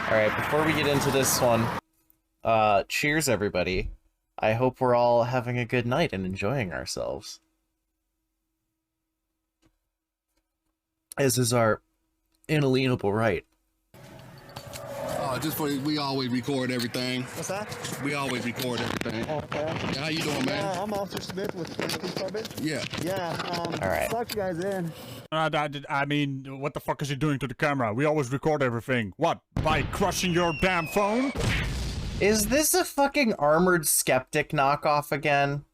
Alright, before we get into this one, cheers everybody. I hope we're all having a good night and enjoying ourselves. As is our inalienable right. Just for we always record everything. What's that? We always record everything. Okay. Yeah, how you doing, man? I'm Officer Smith with the police department. Yeah. Yeah. All right. Lock you guys in. I mean, what the fuck is he doing to the camera? We always record everything. What? By crushing your damn phone? Is this a fucking Armored Skeptic knockoff again?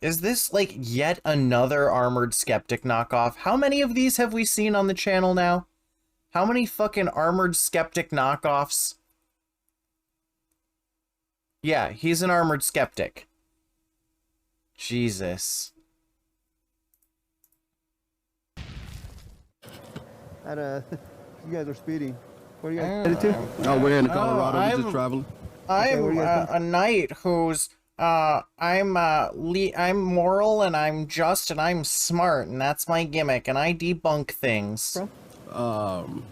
Is this, like, yet another Armored Skeptic knockoff? How many of these have we seen on the channel now? How many fucking Armored Skeptic knockoffs? Yeah, he's an Armored Skeptic. Jesus. You guys are speeding. What are you guys headed to? Oh, we're in Colorado. We're just traveling. I'm a knight who's I'm moral and I'm just and I'm smart and that's my gimmick and I debunk things. Fucking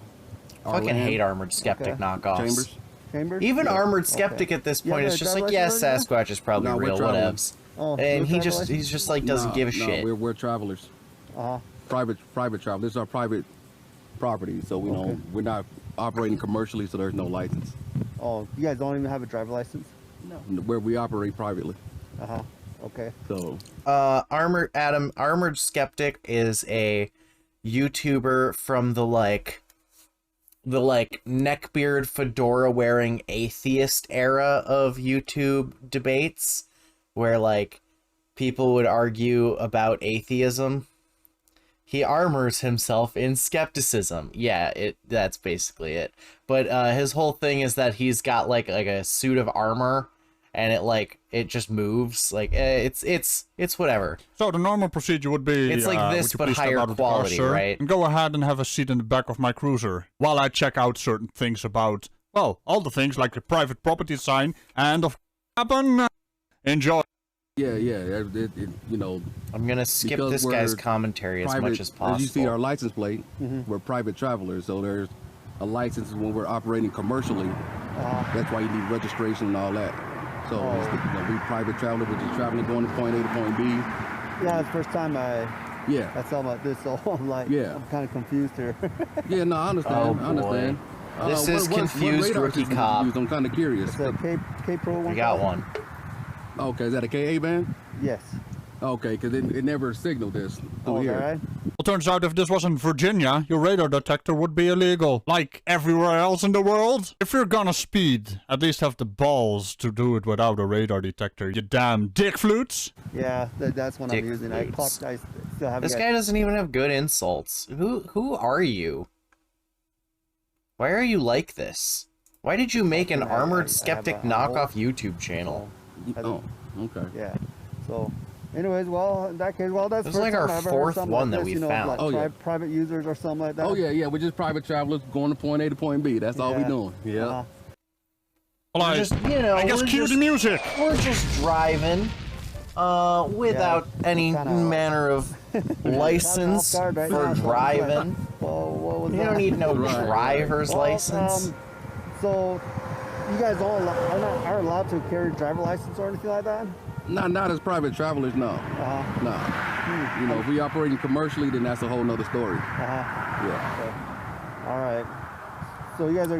hate Armored Skeptic knockoffs. Chambers? Even Armored Skeptic at this point is just like, yeah, Sasquatch is probably real, whatevs. Oh, And he's just like doesn't give a shit. We're travelers. Private travel. This is our private property, so we don't we're not operating commercially, so there's no license. Oh, you guys don't even have a driver license? No. Where we operate privately. Okay. So Armored Skeptic is a YouTuber from the neckbeard fedora wearing atheist era of YouTube debates where like people would argue about atheism. He armors himself in skepticism. Yeah, that's basically it. But his whole thing is that he's got like a suit of armor and it just moves. Like it's whatever. So the normal procedure would be it's like this but higher quality, right? And go ahead and have a seat in the back of my cruiser while I check out certain things about, well, all the things like the private property sign and of cabin. Enjoy. Yeah, you know. I'm gonna skip this guy's commentary as much as possible. As you see our license plate, we're private travelers, so there's a license when we're operating commercially. That's why you need registration and all that. So we private traveler, we're just traveling, going to point A to point B. Yeah, it's the first time I saw about this, so I'm like, I'm kind of confused here. Yeah, no, I understand. Oh, I understand. This is confused rookie cop. I'm kind of curious. It's a K-Pro 1. We got one. Okay, is that a KA band? Yes. Okay, because it never signaled this through here. Right? Well, turns out if this was in Virginia, your radar detector would be illegal, like everywhere else in the world. If you're gonna speed, at least have the balls to do it without a radar detector, you damn dick flutes. Yeah, that's what I'm using. I still have This guy doesn't even have good insults. Who are you? Why are you like this? Why did you make an Armored Skeptic knockoff YouTube channel? Oh, okay. Yeah. So, anyways, well, in that case, that's this is like our fourth one that we found. Like private users or something like that. Oh yeah, we're just private travelers going to point A to point B. That's all we're doing. Yeah. Well, I guess cue the music. We're just driving, without any manner of license for driving. What was you don't need no driver's license. So, you guys are allowed to carry a driver license or anything like that? Not as private travelers, no. No. You know, if we operating commercially, then that's a whole nother story. Yeah. Okay. All right. So you guys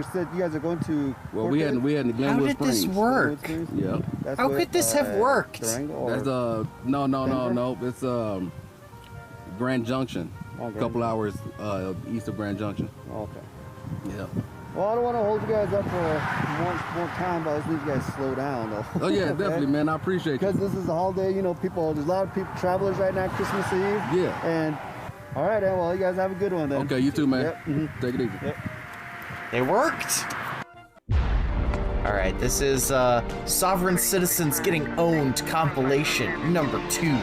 are going to. Well, we had the Glenwood Springs. How did this work? Yeah. How could this have worked? That's no. It's Grand Junction. A couple hours east of Grand Junction. Okay. Yeah. Well, I don't want to hold you guys up for more time, but I just need you guys to slow down, though. Oh, yeah, definitely, man. I appreciate it. Because this is a holiday, you know, there's a lot of people, travelers right now, Christmas Eve. Yeah. And, all right, then, well, you guys have a good one, then. Okay, you too, man. Yep. Take it easy. Yep. They worked! Alright, this is Sovereign Citizens Getting Owned compilation number 2.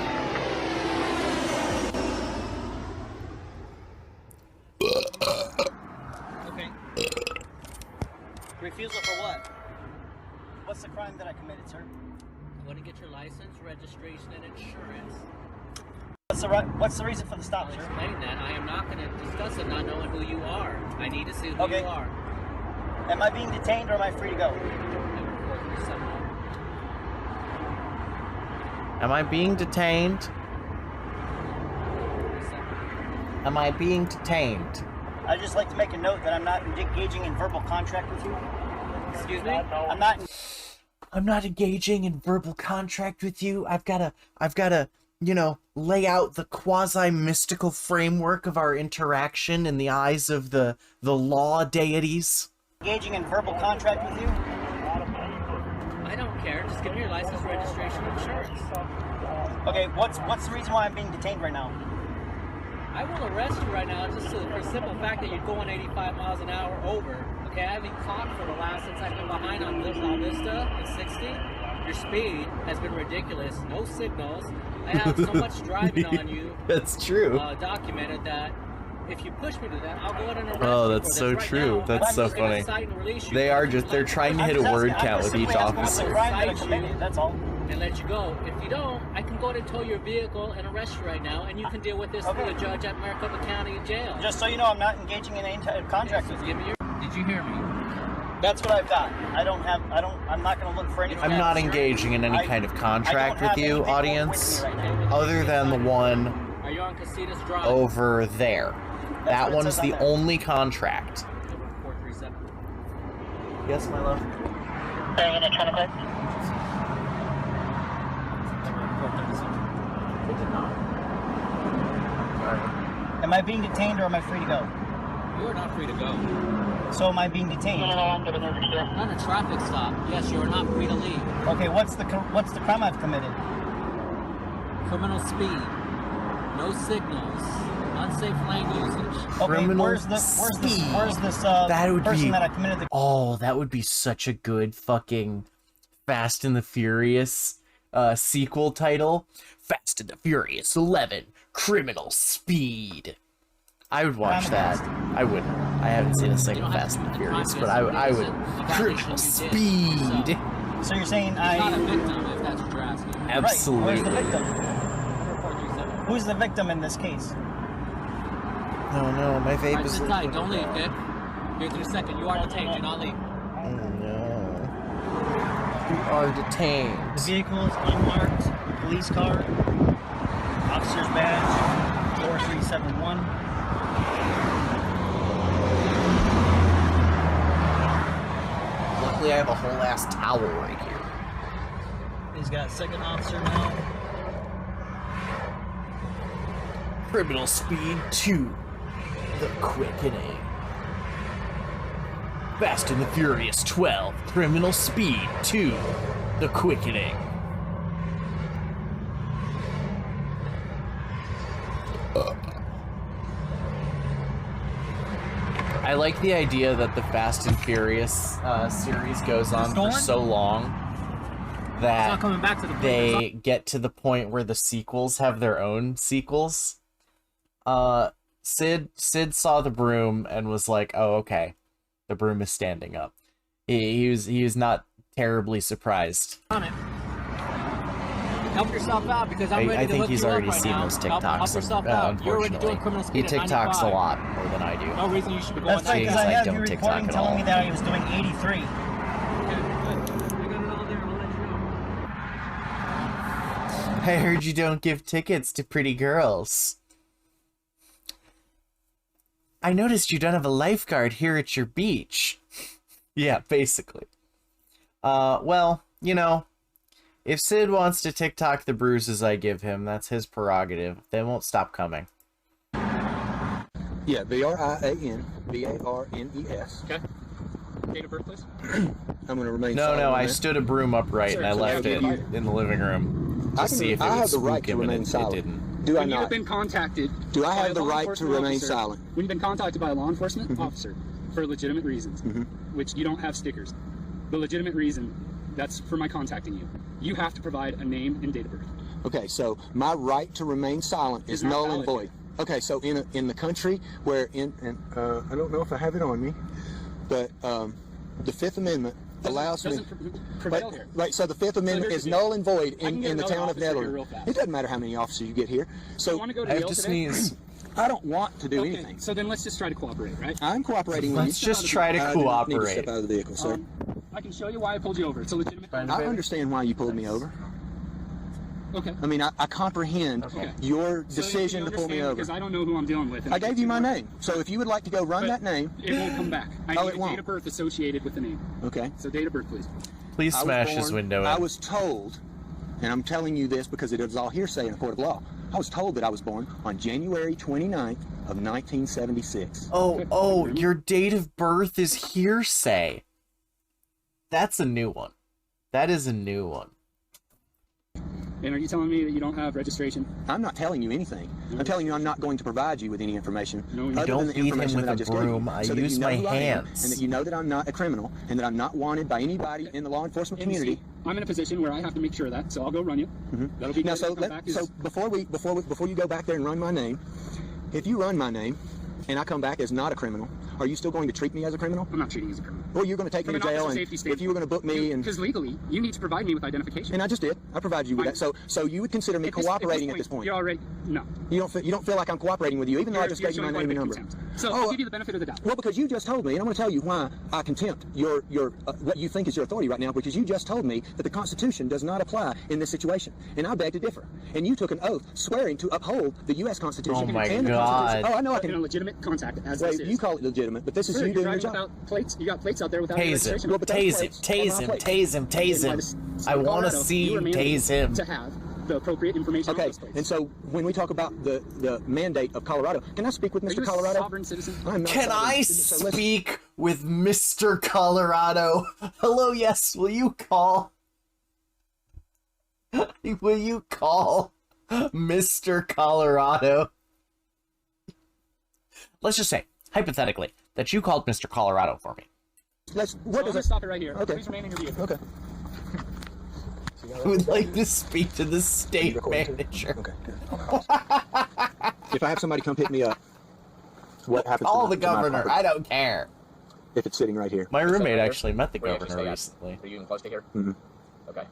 Refusal for what? What's the crime that I committed, sir? I want to get your license, registration, and insurance. What's the reason for the stop, I'll sir? explain that. I am not going to discuss it not knowing who you are. I need to see who Okay. you are. Am I being detained or am I free to go? Number 437. Am I being detained? 437. Am I being detained? I'd just like to make a note that I'm not engaging in verbal contract with you. Excuse me? I'm not engaging in verbal contract with you. I've gotta, you know, lay out the quasi-mystical framework of our interaction in the eyes of the law deities. Engaging in verbal contract with you? I don't care. Just give me your license, registration, and insurance. Okay, what's the reason why I'm being detained right now? I will arrest you right now just for the simple fact that you're going 85 miles an hour over. Okay, I haven't caught for the last since I've been behind on La Vista at 60. Your speed has been ridiculous. No signals. I have so much driving on you. That's true. Documented that if you push me to that, I'll go ahead and arrest Oh, you that's for so this. Right true. now, That's I'm so just gonna funny. cite and release you They for are this. they're trying to hit a word count with each officer. Crime that I Cite committed, you. that's all. And let you go. If you don't, I can go ahead and tow your vehicle and arrest you right now, and you can deal with this Okay. with a judge at Maricopa County Jail. Just so you know, I'm not engaging in any type of contract So with you. give me your. Did you hear me? That's what I've got. I'm not going to look for any. I'm not engaging in any kind of contract with you, audience, other than the one Are you on Casitas Drive? over there. That what it one's says on the there. only contract. Number 437. Yes, my love. Are you going to try to click? Am I being detained or am I free to go? You are not free to go. So am I being detained? On a traffic stop, yes, you are not free to leave. Okay, what's the crime I've committed? Criminal speed, no signals, unsafe lane usage. Okay, Criminal where's this That would person be- that I committed the Oh, that would be such a good fucking Fast and the Furious sequel title. Fast and the Furious 11, Criminal Speed. I would watch that. I would. I haven't seen a single You don't have Fast to and the do the Furious, crime but I would. investigation. Criminal You did. Speed. So you're saying You're not a victim if that's what you're asking. Right, Absolutely. where's the victim? Number 437. Who's the victim in this case? Oh no, my vape Alright, is sit leaking. tight, don't leave, Dick. Here's your second. You are detained, do not leave. Oh no. You are detained. The vehicle is unmarked, police car, officer's badge, 4371. Luckily, I have a whole ass towel right here. He's got second officer now. Criminal Speed 2, The Quickening. Fast and the Furious 12, Criminal Speed 2, The Quickening. I like the idea that the Fast and Furious series goes on for so long It's that not coming back to the they get to the point where the sequels have their own sequels. Sid saw the broom and was like, "Oh, okay, the broom is standing up." He was not terribly surprised. on it. Help yourself out because I'm ready I to think hook he's you up already right seen now. those Help TikToks. yourself out. You're already doing Unfortunately, criminal he speed at TikToks a 95. lot more than I do. No reason you should be going That's right, Jeez, because I I have don't you TikTok recording at telling all. me that I was doing 83. Okay, good. I got it all there. I'll let you know. I heard you don't give tickets to pretty girls. I noticed you don't have a lifeguard here at your beach. Yeah, basically. Well, you know, if Sid wants to TikTok the bruises I give him, that's his prerogative. They won't stop coming. Yeah, VRIANBARNES. Okay. Date of birth, please. I'm going to remain No, silent no, on I that. stood a broom upright and I Sir, so left yeah, it you- in the living room to see if it I would have the right spook to him, and remain it silent. didn't. Do I When you have not? been contacted. Do I by have a the law right to enforcement remain officer- silent? When you've been contacted by a law enforcement officer for legitimate reasons, Mhm. which you don't have stickers, the legitimate reason, that's for my contacting you. You have to provide a name and date of birth. Okay, so my right to remain silent is Is not null and valid. void. Okay, so in the country where I don't know if I have it on me, but the Fifth Amendment allows me. Prevail here. Right, so the Fifth Amendment here's is the deal. null and void I can in get the another town of officer here Netherland. real fast. It doesn't matter how many officers you get here. You So want to go to I have Yale to today? sneeze. I don't want to do Okay, anything. so then let's just try to cooperate, right? I'm cooperating with you. Let's just try to I do not need to cooperate. step out of the vehicle, sir. I can show you why I pulled you over. It's a legitimate. I understand why you pulled me over. Okay. I mean, I comprehend Okay. your So decision you to pull me understand, over. because I don't know who I'm dealing with. and I gave you my too much. name. So if you would like to go run But that name, It won't come back. I Oh, need it a won't. date of birth associated with the name. okay. So date of birth, please. Please I was smash his born- window I in. was told, and I'm telling you this because it is all hearsay in a court of law. I was told that I was born on January 29th of 1976. Oh, your date of birth is hearsay. That's a new one. That is a new one. And are you telling me that you don't have registration? I'm not telling you anything. I'm telling you I'm not going to provide you with any information No, you other don't than the beat him information with that I a just gave you, broom. I so that use you know my who I am, hands. and that you know that I'm not a criminal and that I'm not wanted by anybody in the law enforcement And community. see, I'm in a position where I have to make sure of that, so I'll go run you. That'll be Now, good. so Come back is- before you go back there and run my name, if you run my name and I come back as not a criminal, are you still going to treat me as a criminal? I'm not treating you as a criminal. Or you're going to take me From to an jail, officer and safety if you were going to book me and because legally you need to provide me with identification. and I just did, I provided you with Fine. that. So you would consider me At this- cooperating at this point. You're already no. You don't feel like I'm cooperating with you, even though I just You're gave you my showing quite name a and bit number. of contempt. So Oh, I'll give you the benefit of the doubt. Well, because you just told me, and I'm going to tell you why I contempt your what you think is your authority right now, because you just told me that the Constitution does not apply in this situation, and I beg to differ. And you took an oath swearing to uphold the U.S. Constitution Oh my and the God. Constitution. Oh, I know I In a can. legitimate contact as Wait, this is. you call it legitimate, but this is Sure, you you're doing your driving job. without plates. You got plates out there without Tase him. registration. Well, but those Tase him. plates Tase are him. my plates. Tase him. Tase By him. the state of I want to Colorado, see you you are mandated tase him. to have the appropriate information on Okay, those plates. and so when we talk about the mandate of Colorado, can I speak with Are Mr. you a Colorado? sovereign citizen? I'm not Can sovereign. I So let's- speak with Mr. Colorado? Hello, yes, will you call? Will you call Mr. Colorado? Let's just say, hypothetically, that you called Mr. Colorado for me. what So I'm does going to it? stop it right here. Okay. Please remain in your vehicle. Okay. I would like to speak to the state recording too? manager. Okay. Good. If I have somebody come pick me up, what happens? Call to the my governor. property I don't care. if it's sitting right here? My Just roommate over here? actually met the Where you actually governor stay at? recently. Are you even close to here? Mhm. Okay.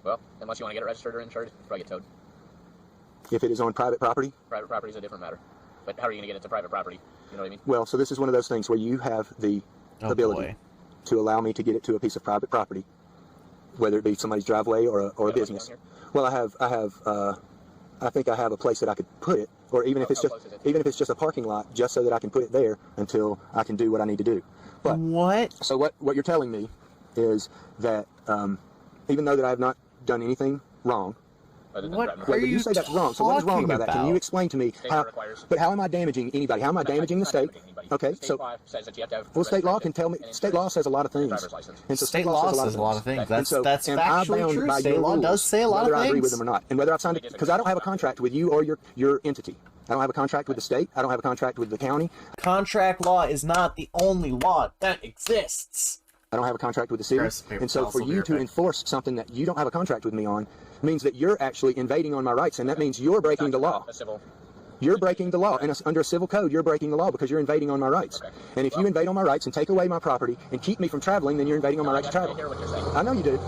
Well, unless you want to get it registered or insured, you probably get towed. If it is on private property? Private property is a different matter. But how are you going to get it to private property? You know what I mean? Well, so this is one of those things where you have the Oh, ability boy. to allow me to get it to a piece of private property, whether it be somebody's driveway or a Yeah, what business. you Well, I think I have a place that I could put it, or even if it's How just close is it? even if it's just a parking lot, just so that I can put it there until I can do what I need to do. But What? so what you're telling me is that even though that I have not done anything wrong, Other than What driving are around. but you you say that's wrong. So what is wrong talking about that? Can you about? explain to me State how? requires- But how am I damaging anybody? How am I damaging the Not state? damaging anybody. Okay, State so law says that you have to have well, state law can registration tell me. and State law insurance says a lot of and a things. driver's license. And so State law says a lot of things. And That's so that's am I factually bound true. by State your law rules, does say a lot whether of I agree with things. them or not, and whether I've signed it, because I don't have a contract with you or your entity. I don't have a contract with the state. I don't have a contract with the county. Contract law is not the only law that exists. I don't have a contract with the city. Press paper And so towels for will be you right to back. enforce enforce something that you don't have a contract with me on means that you're actually invading on my rights, and that means you're breaking the law. A civil. You're breaking the law, and under a civil code, you're breaking the law because you're invading on my rights. Okay. And if you invade on my rights and take away my property and keep me from traveling, then you're invading on my right to I travel. hear what you're saying. I know you do,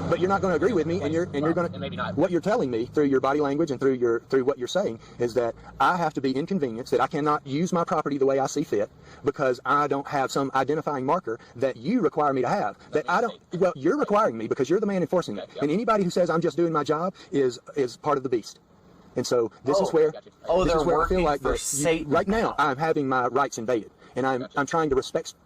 but you're not going to agree with me, and you're going And maybe to. not. What you're telling me through your body language and through what you're saying is that I have to be inconvenienced, that I cannot use my property the way I see fit because I don't have some identifying marker that you require me to have. That I don't. Well, you're requiring me because you're the man enforcing it, Okay, yep. and anybody who says I'm just doing my job is part of the beast. And so this is where Gotcha. Oh, this they're is where I feel working like for that Satan. right now I'm having my rights invaded, and I'm trying to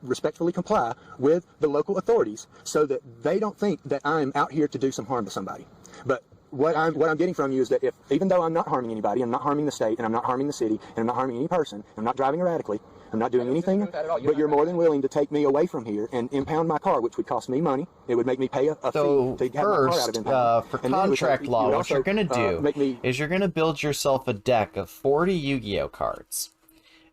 respectfully comply with the local authorities so that they don't think that I'm out here to do some harm to somebody. But what I'm getting from you is that if even though I'm not harming anybody, I'm not harming the state, and I'm not harming the city, and I'm not harming any person, I'm not driving erratically, I'm not doing anything, that at all. but you're more than willing to take me away from here and impound my car, which would cost me money. It would make me pay a So fee to have my car out first, of impound. for And then it would contract take- it law, would what you're also, gonna do make me is you're gonna build yourself a deck of 40 Yu-Gi-Oh cards,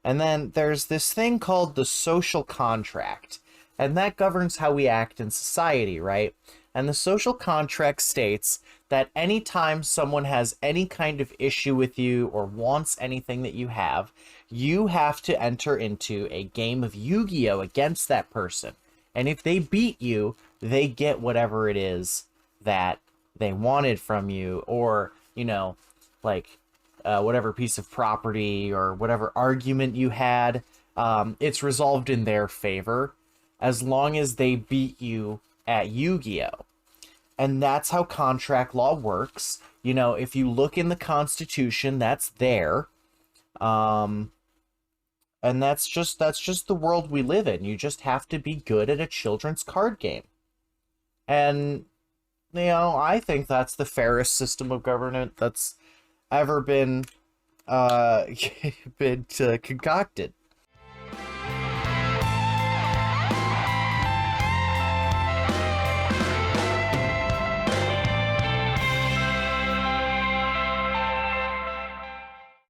and then there's this thing called the social contract, and that governs how we act in society, right? And the social contract states that anytime someone has any kind of issue with you or wants anything that you have to enter into a game of Yu-Gi-Oh against that person. And if they beat you, they get whatever it is that they wanted from you, or, you know, like whatever piece of property or whatever argument you had, it's resolved in their favor as long as they beat you at Yu-Gi-Oh! And that's how contract law works. You know, if you look in the Constitution, that's there. And that's just the world we live in. You just have to be good at a children's card game. And, you know, I think that's the fairest system of government that's ever been concocted.